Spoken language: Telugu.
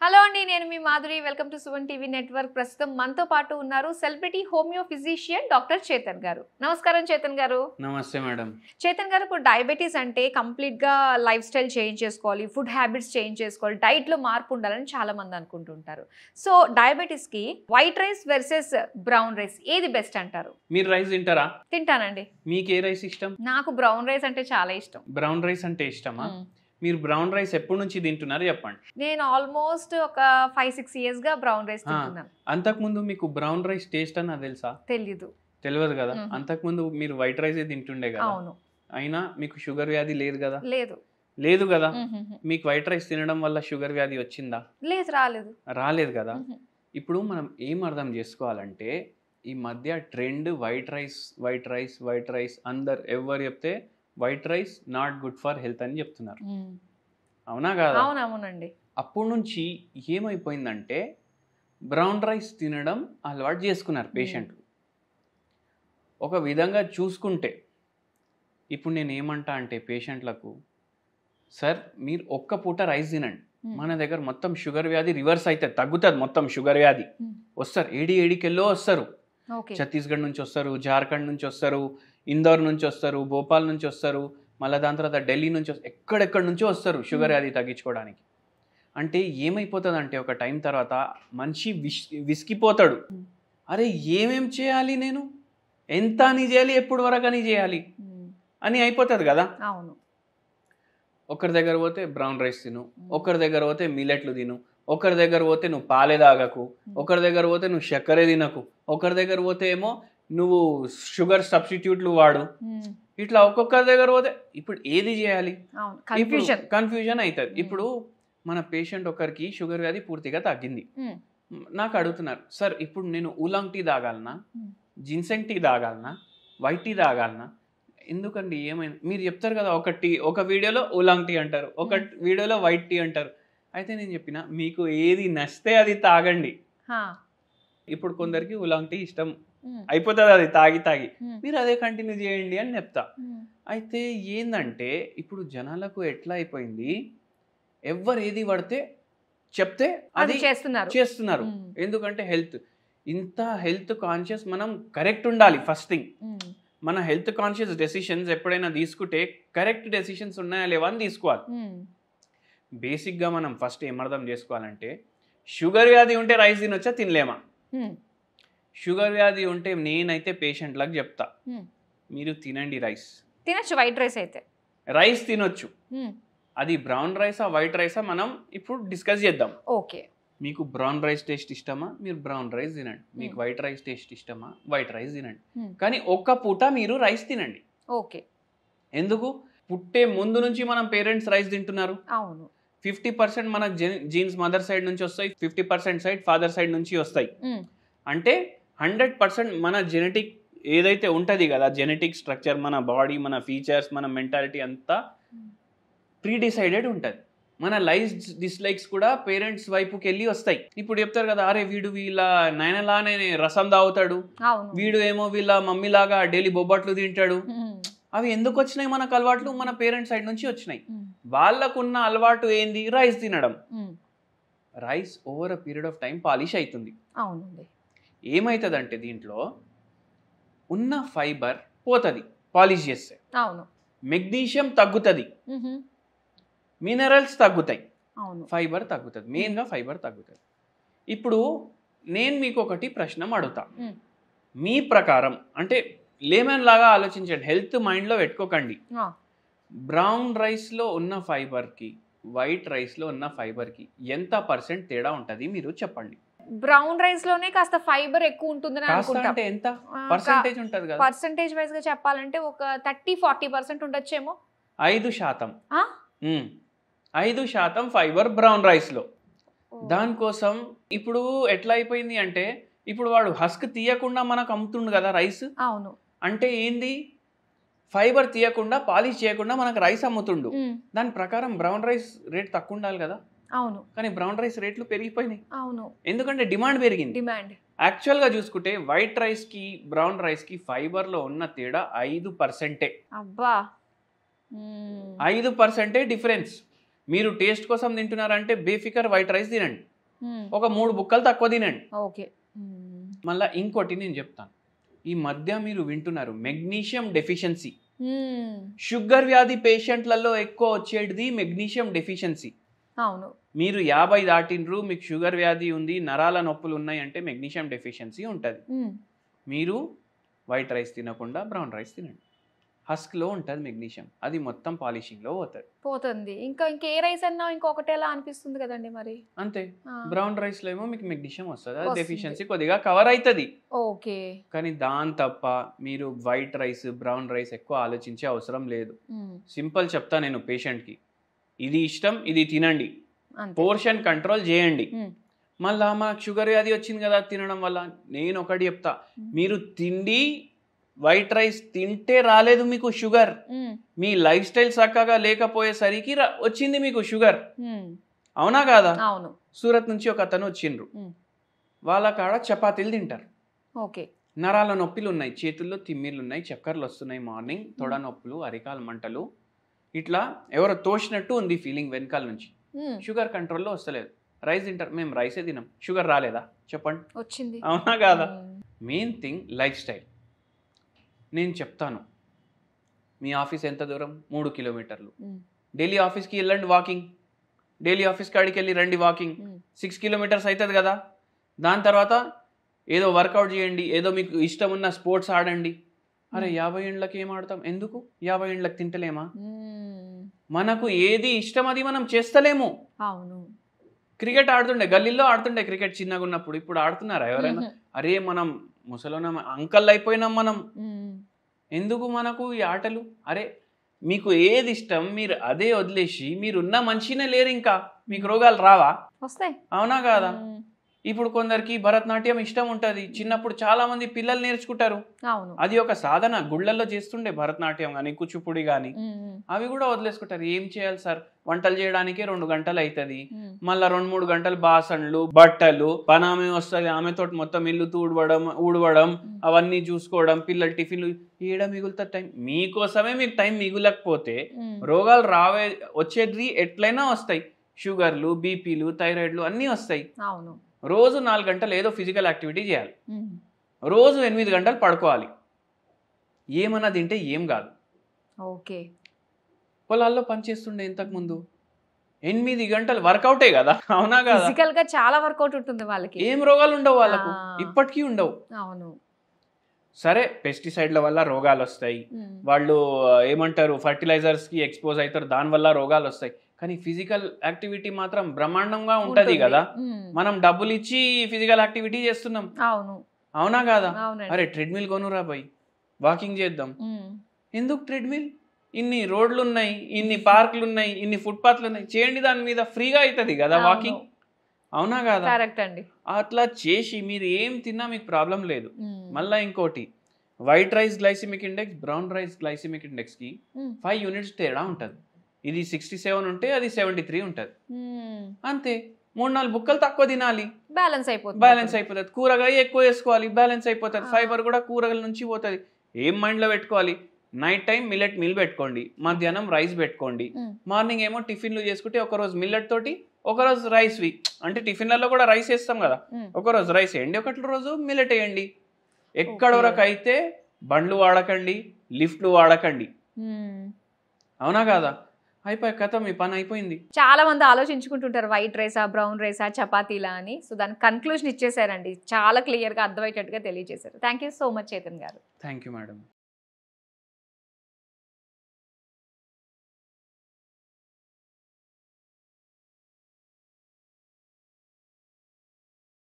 హలో అండి, నేను మీ Madhuri. Welcome to Suman TV network. ప్రస్తుతం మనతో పాటు ఉన్నారు celebrity homeo physician doctor Chetan గారు. నమస్కారం చేతన్ గారు. నమస్తే మేడం. చేతన్ గారు, ఇప్పుడు డయాబెటీస్ అంటే కంప్లీట్ గా లైఫ్ స్టైల్ చేంజ్ చేసుకోవాలి, ఫుడ్ హ్యాబిట్స్ చేంజ్ చేసుకోవాలి, డైట్ లో మార్పు ఉండాలని చాలా మంది అనుకుంటుంటారు. సో డయాబెటీస్ కి white rice versus brown rice ఏది బెస్ట్ అంటారు? మీరు రైస్ తింటారా? తింటానండి. మీకు ఏ రైస్ ఇష్టం? నాకు బ్రౌన్ రైస్ అంటే చాలా ఇష్టం. బ్రౌన్ రైస్ అంటే ఇష్టమా? మీరు బ్రౌన్ రైస్ ఎప్పటి నుంచి తింటున్నారు చెప్పండి. నేను ఆల్మోస్ట్ ఒక 5-6 years గా బ్రౌన్ రైస్ తింటున్నాను. అంతకుముందు మీకు బ్రౌన్ రైస్ టేస్ట్ అన్న తెలుసా? తెలియదు కదా. అంతకుముందు మీరు వైట్ రైస్ తింటుండే కదా. అవును. అయినా మీకు షుగర్ వ్యాధి లేదు కదా? లేదు కదా. మీకు వైట్ రైస్ తినడం వల్ల షుగర్ వ్యాధి వచ్చిందా? రాలేదు కదా. ఇప్పుడు మనం ఏం అర్థం చేసుకోవాలంటే, ఈ మధ్య ట్రెండ్ వైట్ రైస్ అందరు ఎవరు చెప్తే white rice not good for health అని చెప్తున్నారు. అవునా కదా? అవునవునండి. అప్పటి నుంచి ఏమైపోయిందంటే బ్రౌన్ రైస్ తినడం అలవాటు చేసుకున్నారు పేషెంట్లు. ఒక విధంగా చూసుకుంటే ఇప్పుడు నేను ఏమంటా అంటే పేషెంట్లకు, సార్ మీరు ఒక్క పూట రైస్ తినండి, మన దగ్గర మొత్తం షుగర్ వ్యాధి రివర్స్ అయితే తగ్గుతుంది. మొత్తం షుగర్ వ్యాధి వస్తారు, ఏడికెళ్ళో వస్తారు. ఛత్తీస్గఢ్ నుంచి వస్తారు, జార్ఖండ్ నుంచి వస్తారు, ఇందోర్ నుంచి వస్తారు, భోపాల్ నుంచి వస్తారు, మళ్ళీ దాని తర్వాత ఢిల్లీ నుంచి ఎక్కడెక్కడి నుంచో వస్తారు షుగర్ వ్యాధి తగ్గించుకోవడానికి. అంటే ఏమైపోతుంది అంటే ఒక టైం తర్వాత మనిషి విసిగిపోతాడు. అరే ఏమేం చేయాలి, నేను ఎంత అని చేయాలి, ఎప్పుడు వరకు అని చేయాలి అని అయిపోతుంది కదా. అవును. ఒకరి దగ్గర పోతే బ్రౌన్ రైస్ తిను, ఒకరి దగ్గర పోతే మిల్లెట్లు తిను, ఒకరి దగ్గర పోతే నువ్వు పాలే తాగకు, ఒకరి దగ్గర పోతే నువ్వు చక్కెరే తినకు, ఒకరి దగ్గర పోతే ఏమో నువ్వు షుగర్ సబ్స్టిట్యూట్లు వాడు. ఇట్లా ఒక్కొక్కరి దగ్గర పోతే ఇప్పుడు ఏది చేయాలి, కన్ఫ్యూజన్ అవుతుంది. ఇప్పుడు మన పేషెంట్ ఒకరికి షుగర్ వ్యాధి పూర్తిగా తగ్గింది, నాకు అడుగుతున్నారు, సార్ ఇప్పుడు నేను ఊలాంగ్ టీ తాగాలనా, జిన్సెంగ్ టీ తాగాలనా, వైట్ టీ తాగాలనా? ఎందుకండి ఏమైనా మీరు చెప్తారు కదా, ఒక వీడియోలో ఊలాంగ్ టీ అంటారు, ఒక వీడియోలో వైట్ టీ అంటారు. అయితే నేను చెప్పిన మీకు ఏది నచ్చితే అది తాగండి. ఇప్పుడు కొందరికి ఊలాంగ్ టీ ఇష్టం అయిపోతుంది, అది తాగి మీరు అదే కంటిన్యూ చేయండి అని చెప్తా. అయితే ఏందంటే ఇప్పుడు జనాలకు ఎట్లా అయిపోయింది, ఎవరు ఏది పడితే చెప్తే అది చేస్తున్నారు. ఎందుకంటే ఇంత హెల్త్ కాన్షియస్ మనం కరెక్ట్ ఉండాలి. ఫస్ట్ థింగ్, మన హెల్త్ కాన్షియస్ డెసిషన్స్ ఎప్పుడైనా తీసుకుంటే కరెక్ట్ డెసిషన్స్ ఉన్నాయా లేవా అని తీసుకోవాలి. బేసిక్గా మనం ఫస్ట్ ఏం అర్థం చేసుకోవాలంటే, షుగర్ వ్యాధి ఉంటే రైస్ తినొచ్చా, తినలేమా? షుగర్ వ్యాధి ఉంటే నేనైతే పేషెంట్లకు చెప్తా, మీరు తినండి, తినొచ్చు, వైట్ రైస్ అయితే రైస్ తినొచ్చు. అది బ్రౌన్ రైసా వైట్ రైసా మనం ఇప్పుడు డిస్కస్ చేద్దాం. ఓకే. మీకు బ్రౌన్ రైస్ టేస్ట్ ఇష్టమా, మీరు బ్రౌన్ రైస్ తినండి. మీకు వైట్ రైస్ టేస్ట్ ఇష్టమా, వైట్ రైస్ తినండి. కానీ ఒక్క పూట మీరు రైస్ తినండి. ఓకే. ఎందుకు? పుట్టే ముందు నుంచి మనం పేరెంట్స్ రైస్ తింటున్నారు. అవును. 50% మన జీన్స్ మదర్ సైడ్ నుంచి వస్తాయి, 50% ఫాదర్ సైడ్ నుంచి వస్తాయి. అంటే 100% మన జెనెటిక్ ఏదైతే ఉంటుంది కదా, జెనెటిక్ స్ట్రక్చర్, మన బాడీ, మన ఫీచర్స్, మన మెంటాలిటీ అంతా ప్రీడిసైడెడ్ ఉంటుంది. మన లైక్స్ డిస్లైక్స్ కూడా పేరెంట్స్ వైపుకి వెళ్ళి వస్తాయి. ఇప్పుడు చెప్తారు కదా, అరే వీడు వీళ్ళ నాయనలానే రసం తాగుతాడు, వీడు ఏమో వీళ్ళ మమ్మీలాగా డైలీ బొబ్బట్లు తింటాడు. అవి ఎందుకు వచ్చినాయి మనకు అలవాట్లు? మన పేరెంట్స్ సైడ్ నుంచి వచ్చినాయి. వాళ్ళకున్న అలవాటు ఏంది? రైస్ తినడం. Rice over a period of time polish అవుతుంది. ఏమవుతుంది అంటే దీంట్లో ఉన్న ఫైబర్ పోతుంది పాలిష్ చేస్తే. మెగ్నీషియం తగ్గుతుంది, మినరల్స్ తగ్గుతాయి, ఫైబర్ తగ్గుతుంది, మెయిన్గా ఫైబర్ తగ్గుతుంది. ఇప్పుడు నేను మీకు ఒకటి ప్రశ్న అడుగుతా, మీ ప్రకారం అంటే లేమన్ లాగా ఆలోచించండి, హెల్త్ మైండ్లో పెట్టుకోకండి. బ్రౌన్ రైస్లో ఉన్న ఫైబర్కి వైట్ రైస్లో ఉన్న ఫైబర్కి ఎంత % తేడా ఉంటుంది మీరు చెప్పండి. బ్రౌన్ రైస్ లోనే కాస్త ఫైబర్ ఎక్కువ ఉంటుందని అనుకుంటా. అంటే ఎంత పర్సెంటేజ్ ఉంటుంది కదా? పర్సెంటేజ్ వైజ్ గా చెప్పాలంటే ఒక 30-40% ఉండొచ్చేమో. 5%. 5% ఫైబర్ బ్రౌన్ రైస్ లో. దానికోసం ఇప్పుడు ఎట్లా అయిపోయింది అంటే, ఇప్పుడు వాడు హస్క్ తీయకుండా మనకు అమ్ముతుండు కదా రైస్. అవును. అంటే ఏంది, ఫైబర్ తీయకుండా పాలిష్ చేయకుండా మనకు రైస్ అమ్ముతుండు. దాని ప్రకారం బ్రౌన్ రైస్ రేట్ తక్కువ ఉండాలి కదా. అవును. కానీ బ్రౌన్ రైస్ రేట్లు పెరిగిపోయినాయి. అవును. ఎందుకంటే డిమాండ్ పెరిగింది. యాక్చువల్గా చూసుకుంటే వైట్ రైస్ కి బ్రౌన్ రైస్ కి ఫైబర్ లో ఉన్న తేడా 5%. అబ్బా, 5% డిఫరెన్స్. మీరు టేస్ట్ కోసం తింటున్నారంటే బేఫికర్ వైట్ రైస్ తినండి. ఒక 3 బుక్కలు తక్కువ తినండి. ఓకే. మళ్ళీ ఇంకోటి నేను చెప్తాను, ఈ మధ్య మీరు వింటున్నారు మెగ్నీషియం డెఫిషియన్సీ. షుగర్ వ్యాధి పేషెంట్లలో ఎక్కువ వచ్చేది మెగ్నీషియం డెఫిషియన్సీ. అవును. మీరు 50 దాటిండ్రు, మీకు షుగర్ వ్యాధి ఉంది, నరాల నొప్పులు ఉన్నాయి అంటే మెగ్నీషియం డెఫిషియన్సీ ఉంటుంది. మీరు వైట్ రైస్ తినకుండా బ్రౌన్ రైస్ తినండి. హస్క్లో ఉంటుంది మెగ్నీషియం, అది మొత్తం పాలిషింగ్లో పోతుంది. ఇంకా ఏ రైస్ అన్నా ఇంకొకటేలా అనిపిస్తుంది కదండి మరి. అంతే, బ్రౌన్ రైస్లో ఏమో మీకు మెగ్నీషియం వస్తుంది, అది డెఫిషియన్సీ కొద్దిగా కవర్ అవుతుంది. ఓకే. కానీ దాని తప్ప మీరు వైట్ రైస్ బ్రౌన్ రైస్ ఎక్కువ ఆలోచించే అవసరం లేదు. సింపుల్ చెప్తా నేను పేషెంట్కి, ఇది ఇష్టం, ఇది తినండి, పోర్షన్ కంట్రోల్ చేయండి. మళ్ళా మాకు షుగర్ వ్యాధి వచ్చింది కదా తినడం వల్ల, నేను ఒకటి చెప్తా, మీరు తిండి వైట్ రైస్ తింటే రాలేదు మీకు షుగర్, మీ లైఫ్ స్టైల్ చక్కగా లేకపోయేసరికి వచ్చింది మీకు షుగర్. అవునా కాదా? అవును. సూరత్ నుంచి ఒక అతను వచ్చిండ్రు, వాళ్ళ కాడ చపాతీలు తింటారు. ఓకే. నరాల నొప్పులు ఉన్నాయి, చేతుల్లో తిమ్మిర్లు ఉన్నాయి, చక్కర్లు వస్తున్నాయి, మార్నింగ్ తొడ నొప్పులు, అరికాల మంటలు, ఇట్లా ఎవరో తోసినట్టు ఉంది ఫీలింగ్ వెనకాల నుంచి. షుగర్ కంట్రోల్లో వస్తలేదు. రైస్ తింటారు, మేము రైసే తినాం, షుగర్ రాలేదా చెప్పండి? వచ్చింది. అవునా కాదా? Main thing life style. నేను చెప్తాను, మీ ఆఫీస్ ఎంత దూరం? 3 కిలోమీటర్లు. డైలీ ఆఫీస్కి వెళ్ళండి వాకింగ్, డైలీ ఆఫీస్ కాడికి వెళ్ళి రండి వాకింగ్, 6 కిలోమీటర్స్ అవుతుంది కదా. దాని తర్వాత ఏదో వర్కౌట్ చేయండి, ఏదో మీకు ఇష్టం ఉన్న స్పోర్ట్స్ ఆడండి. అరే 50 ఏళ్ళకి ఏం ఆడతాం? ఎందుకు 50 ఏళ్ళకి తింటలేమా? మనకు ఏది ఇష్టం అది మనం చేస్తలేము. అవును. క్రికెట్ ఆడుతుండే, గల్లీలో ఆడుతుండే క్రికెట్ చిన్నగా ఉన్నప్పుడు, ఇప్పుడు ఆడుతున్నారా ఎవరైనా? అరే మనం ముసలోనం అంకల్ అయిపోయినాం మనం, ఎందుకు మనకు ఈ ఆటలు? అరే మీకు ఏది ఇష్టం మీరు అదే వదిలేసి మీరున్న మంచినే లేరు, ఇంకా మీకు రోగాలు రావా? వస్తాయి. అవునా కాదా? ఇప్పుడు కొందరికి భరతనాట్యం ఇష్టం ఉంటుంది, చిన్నప్పుడు చాలా మంది పిల్లలు నేర్చుకుంటారు. అవును. అది ఒక సాధన, గుళ్ళల్లో చేస్తుండే భరతనాట్యం కానీ కూచిపూడి కానీ, అవి కూడా వదిలేసుకుంటారు. ఏం చేయాలి సార్, వంటలు చేయడానికి 2 గంటలు అవుతుంది, మళ్ళీ 2-3 గంటలు బాసన్లు బట్టలు, పనామె వస్తుంది, ఆమెతో మొత్తం ఇల్లు ఊడవడం అవన్నీ చూసుకోవడం, పిల్లలు టిఫిన్లు, ఏడ మిగులుతా టైం? మీకోసమే మీకు టైం మిగులకపోతే రోగాలు వచ్చేది ఎట్లయినా వస్తాయి. షుగర్లు, బీపీలు, థైరాయిడ్లు అన్నీ వస్తాయి. అవును. రోజు 4 గంటలు ఏదో ఫిజికల్ యాక్టివిటీ చేయాలి, రోజు 8 గంటలు పడుకోవాలి. ఏమన్నా తింటే ఏం కాదు. ఓకే. పొలాల్లో పనిచేస్తుండే ఇంతకుముందు 8 గంటలు వర్కౌటే కదా. అవునా కదా? ఫిజికల్ గా చాలా వర్కౌట్ ఉంటుంది వాళ్ళకి, ఏం రోగాలు ఉండవు వాళ్ళకు, ఇప్పటికీ ఉండవు. అవును. సరే పెస్టిసైడ్ల వల్ల రోగాలు వస్తాయి, వాళ్ళు ఏమంటారు ఫర్టిలైజర్స్ కి ఎక్స్పోజ్ అవుతారు, దానివల్ల రోగాలు వస్తాయి. కానీ ఫిజికల్ యాక్టివిటీ మాత్రం బ్రహ్మాండంగా ఉంటది కదా. మనం డబ్బులు ఇచ్చి ఫిజికల్ యాక్టివిటీ చేస్తున్నాం. అవును. అవునా కాదా? అరే ట్రెడ్మిల్ కొనురా పోయి వాకింగ్ చేద్దాం. ఎందుకు ట్రెడ్మిల్? ఇన్ని రోడ్లు ఉన్నాయి, ఇన్ని పార్కులు ఉన్నాయి, ఇన్ని ఫుట్పాత్లు ఉన్నాయి, చేయండి, దాని మీద ఫ్రీగా అవుతుంది కదా వాకింగ్. అవునా కాదా? కరెక్ట్ అండి. అట్లా చేసి మీరు ఏం తిన్నా మీకు ప్రాబ్లం లేదు. మళ్ళీ ఇంకోటి, white rice glycemic index brown rice glycemic index కి 5 యూనిట్స్ తేడా ఉంటుంది. ఇది 67 ఉంటే అది 73 ఉంటుంది. అంతే, 3-4 బుక్కలు తక్కువ తినాలి, బ్యాలెన్స్ అయిపోతుంది. కూరగాయ ఎక్కువ వేసుకోవాలి, బ్యాలెన్స్ అయిపోతుంది. ఫైబర్ కూడా కూరగాయల నుంచి పోతుంది. ఏం మైండ్లో పెట్టుకోవాలి, నైట్ టైం మిల్లెట్ మీల్ పెట్టుకోండి, మధ్యాహ్నం రైస్ పెట్టుకోండి, మార్నింగ్ ఏమో టిఫిన్లు చేసుకుంటే ఒకరోజు మిల్లెట్ తోటి ఒకరోజు రైస్వి, అంటే టిఫిన్లలో కూడా రైస్ వేస్తాం కదా, ఒకరోజు రైస్ వేయండి, ఒకటి రోజు మిల్లెట్ వేయండి. ఎక్కడ వరకు అయితే బండ్లు వాడకండి, లిఫ్ట్లు వాడకండి. అవునా కాదా? అయిపోయి కథ, మీ పని అయిపోయింది. చాలా మంది ఆలోచించుకుంటుంటారు వైట్ రైసా బ్రౌన్ రైసా చపాతీలా అని. సో దానికి కన్క్లూజన్ ఇచ్చేసారండి, చాలా క్లియర్ గా అర్థమయ్యేటట్టుగా తెలియజేశారు. Thank you so much Chetan గారు. Thank you madam.